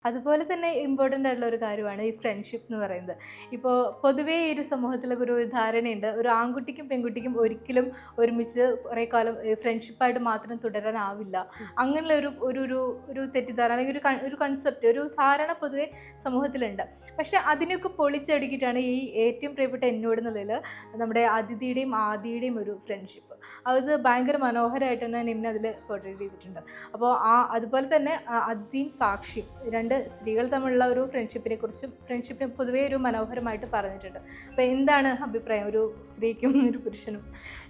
അതുപോലെ തന്നെ ഇമ്പോർട്ടൻ്റ് ആയിട്ടുള്ള ഒരു കാര്യമാണ് ഈ ഫ്രണ്ട്ഷിപ്പ് എന്ന് പറയുന്നത്. ഇപ്പോൾ പൊതുവേ ഈ ഒരു സമൂഹത്തിലൊക്കെ ഒരു ധാരണയുണ്ട്, ഒരു ആൺകുട്ടിക്കും പെൺകുട്ടിക്കും ഒരിക്കലും ഒരുമിച്ച് കുറേ കാലം ഫ്രണ്ട്ഷിപ്പായിട്ട് മാത്രം തുടരാനാവില്ല. അങ്ങനെയുള്ള ഒരു ഒരു ഒരു ഒരു തെറ്റിദ്ധാരണ അല്ലെങ്കിൽ ഒരു കൺസെപ്റ്റ്, ഒരു ധാരണ പൊതുവേ സമൂഹത്തിലുണ്ട്. പക്ഷേ അതിനെയൊക്കെ പൊളിച്ചടുക്കിയിട്ടാണ് ഈ ഏറ്റവും പ്രിയപ്പെട്ട എന്നോട് എന്നുള്ളതിൽ നമ്മുടെ അതിഥിയുടെയും ആദിയുടെയും ഒരു ഫ്രണ്ട്ഷിപ്പ്, അത് ഭയങ്കര മനോഹരമായിട്ട് തന്നെ നിന്നെ അതിൽ പോർട്രേറ്റ് ചെയ്തിട്ടുണ്ട്. അപ്പോൾ അതുപോലെ തന്നെ അതിയും സാക്ഷിയും രണ്ട് സ്ത്രീകൾ തമ്മിലുള്ള ഒരു ഫ്രണ്ട്ഷിപ്പിനെ പൊതുവേ ഒരു മനോഹരമായിട്ട് പറഞ്ഞിട്ടുണ്ട്. അപ്പോൾ എന്താണ് അഭിപ്രായം ഒരു സ്ത്രീക്കും ഒരു പുരുഷനും?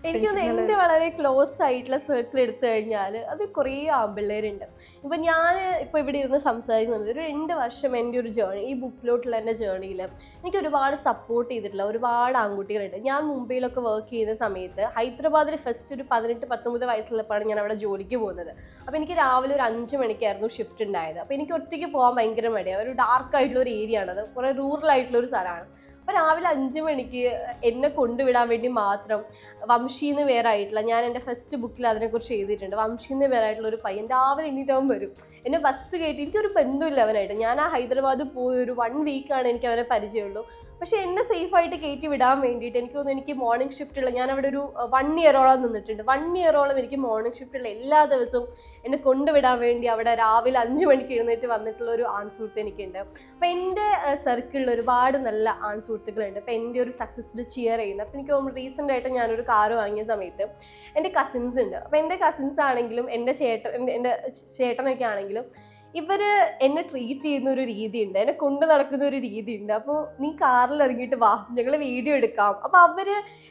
എനിക്കൊന്ന് എൻ്റെ വളരെ ക്ലോസ് ആയിട്ടുള്ള സർക്കിൾ എടുത്തു കഴിഞ്ഞാൽ അത് കുറേ ആൺപിള്ളേരുണ്ട്. ഇപ്പം ഞാൻ ഇപ്പോൾ ഇവിടെ ഇരുന്ന് സംസാരിക്കുന്നത് ഒരു 2 വർഷം എൻ്റെ ഒരു ജേർണി, ഈ ബുക്കിലോട്ടുള്ള എൻ്റെ ജേർണിയിൽ എനിക്ക് ഒരുപാട് സപ്പോർട്ട് ചെയ്തിട്ടുള്ള ഒരുപാട് ആൺകുട്ടികളുണ്ട്. ഞാൻ മുംബൈയിലൊക്കെ വർക്ക് ചെയ്യുന്ന സമയത്ത് ഹൈദരാബാദിൽ ഫസ്റ്റ് ഒരു 18-19 വയസ്സുള്ളപ്പോഴാണ് ഞാൻ അവിടെ ജോലിക്ക് പോകുന്നത്. അപ്പോൾ എനിക്ക് രാവിലെ ഒരു 5 മണിക്കായിരുന്നു ഷിഫ്റ്റ് ഉണ്ടായത്. അപ്പോൾ എനിക്ക് ഒറ്റയ്ക്ക് പോകാൻ ഭയങ്കര മടിയാണ്. ഒരു ഡാർക്ക് ആയിട്ടുള്ള ഒരു ഏരിയ ആണ്, അത് കുറേ റൂറൽ ആയിട്ടുള്ള ഒരു സ്ഥലമാണ്. അപ്പോൾ രാവിലെ 5 മണിക്ക് എന്നെ കൊണ്ടുവിടാൻ വേണ്ടി മാത്രം വംശീന്ന് വേറായിട്ടുള്ള, ഞാൻ എൻ്റെ ഫസ്റ്റ് ബുക്കിൽ അതിനെക്കുറിച്ച് എഴുതിയിട്ടുണ്ട്, വംശീന്ന് വേറായിട്ടുള്ള ഒരു പയ്യൻ രാവിലെ എണ്ണീറ്റവൻ വരും. എന്നെ ബസ് കയറ്റി, എനിക്കൊരു ബന്ധമില്ല അവനായിട്ട്. ഞാൻ ആ ഹൈദരാബാദ് പോയി ഒരു 1 വീക്കാണ് എനിക്ക് അവനെ പരിചയമുള്ളൂ. പക്ഷേ എന്നെ സേഫായിട്ട് കയറ്റി വിടാൻ വേണ്ടിയിട്ട് എനിക്ക് തോന്നുന്നു, എനിക്ക് മോർണിംഗ് ഷിഫ്റ്റുള്ള, ഞാൻ അവിടെ ഒരു 1 ഇയറോളം നിന്നിട്ടുണ്ട്. 1 ഇയറോളം എനിക്ക് മോർണിംഗ് ഷിഫ്റ്റുള്ള എല്ലാ ദിവസവും എന്നെ കൊണ്ടുവിടാൻ വേണ്ടി അവിടെ രാവിലെ 5 മണിക്ക് എഴുന്നേറ്റ് വന്നിട്ടുള്ള ഒരു ആൺസുഹൃത്ത് എനിക്കുണ്ട്. അപ്പോൾ എൻ്റെ സർക്കിളിൽ ഒരുപാട് നല്ല ആൺസുഹൃത്തുക്കളുണ്ട്. അപ്പോൾ എൻ്റെ ഒരു സക്സസ്സിൽ ചിയർ ചെയ്യുന്നത്. അപ്പോൾ എനിക്ക് തോന്നുന്നു റീസെൻ്റ് ആയിട്ട് ഞാനൊരു കാറ് വാങ്ങിയ സമയത്ത് എൻ്റെ കസിൻസ് ഉണ്ട്. അപ്പോൾ എൻ്റെ കസിൻസ് ആണെങ്കിലും എൻ്റെ ചേട്ടനൊക്കെ ആണെങ്കിലും ഇവർ എന്നെ ട്രീറ്റ് ചെയ്യുന്ന ഒരു രീതിയുണ്ട്, എന്നെ കൊണ്ട് നടക്കുന്ന ഒരു രീതിയുണ്ട്. അപ്പോൾ നീ കാറിൽ ഇറങ്ങിയിട്ട് വാ, ഞങ്ങൾ വീഡിയോ എടുക്കാം. അപ്പോൾ അവർ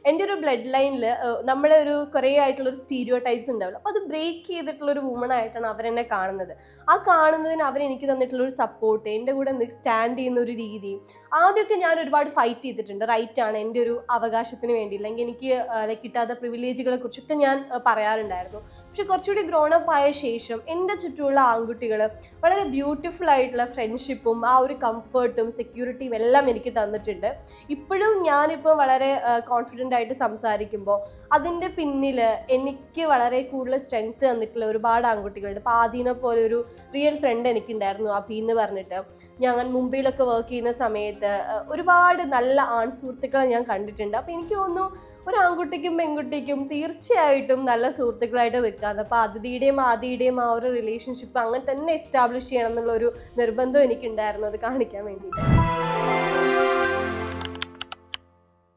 എൻ്റെ ഒരു ബ്ലഡ് ലൈനിൽ നമ്മുടെ ഒരു കുറേ ആയിട്ടുള്ളൊരു സ്റ്റീരിയോ ടൈപ്സ് ഉണ്ടാവില്ല. അപ്പോൾ അത് ബ്രേക്ക് ചെയ്തിട്ടുള്ളൊരു വുമൺ ആയിട്ടാണ് അവരെന്നെ കാണുന്നത്. ആ കാണുന്നതിന് അവരെനിക്ക് തന്നിട്ടുള്ളൊരു സപ്പോർട്ട്, എൻ്റെ കൂടെ സ്റ്റാൻഡ് ചെയ്യുന്ന ഒരു രീതി. ആദ്യമൊക്കെ ഞാൻ ഒരുപാട് ഫൈറ്റ് ചെയ്തിട്ടുണ്ട്, റൈറ്റാണ്, എൻ്റെ ഒരു അവകാശത്തിന് വേണ്ടി, അല്ലെങ്കിൽ എനിക്ക് കിട്ടാത്ത പ്രിവിലേജുകളെ കുറിച്ചൊക്കെ ഞാൻ പറയാറുണ്ടായിരുന്നു. പക്ഷെ കുറച്ചുകൂടി ഗ്രോണപ്പ് ആയ ശേഷം എൻ്റെ ചുറ്റുമുള്ള ആൺകുട്ടികൾ വളരെ ബ്യൂട്ടിഫുൾ ആയിട്ടുള്ള ഫ്രണ്ട്ഷിപ്പും ആ ഒരു കംഫർട്ടും സെക്യൂരിറ്റിയും എല്ലാം എനിക്ക് തന്നിട്ടുണ്ട്. ഇപ്പോഴും ഞാനിപ്പോൾ വളരെ കോൺഫിഡൻ്റ് ആയിട്ട് സംസാരിക്കുമ്പോൾ അതിൻ്റെ പിന്നിൽ എനിക്ക് വളരെ കൂടുതൽ സ്ട്രെങ്ത് തന്നിട്ടുള്ള ഒരുപാട് ആൺകുട്ടികളുണ്ട്. ഇപ്പോൾ ആദീനെ പോലെ ഒരു റിയൽ ഫ്രണ്ട് എനിക്കുണ്ടായിരുന്നു, അബി എന്ന് പറഞ്ഞിട്ട്. ഞാൻ മുംബൈയിലൊക്കെ വർക്ക് ചെയ്യുന്ന സമയത്ത് ഒരുപാട് നല്ല ആൺസുഹൃത്തുക്കളെ ഞാൻ കണ്ടിട്ടുണ്ട്. അപ്പോൾ എനിക്ക് തോന്നുന്നു ഒരു ആൺകുട്ടിക്കും പെൺകുട്ടിക്കും തീർച്ചയായിട്ടും നല്ല സുഹൃത്തുക്കളായിട്ട് നിൽക്കാമെന്ന്. അപ്പോൾ അതിഥിയുടെയും ആദിയുടെയും ആ ഒരു റിലേഷൻഷിപ്പ് അങ്ങനെ തന്നെ എസ്റ്റാബ്ലിഷ് ചെയ്യണം എന്നുള്ളൊരു നിർബന്ധം എനിക്കുണ്ടായിരുന്നു, അത് കാണിക്കാൻ വേണ്ടിയിട്ട്.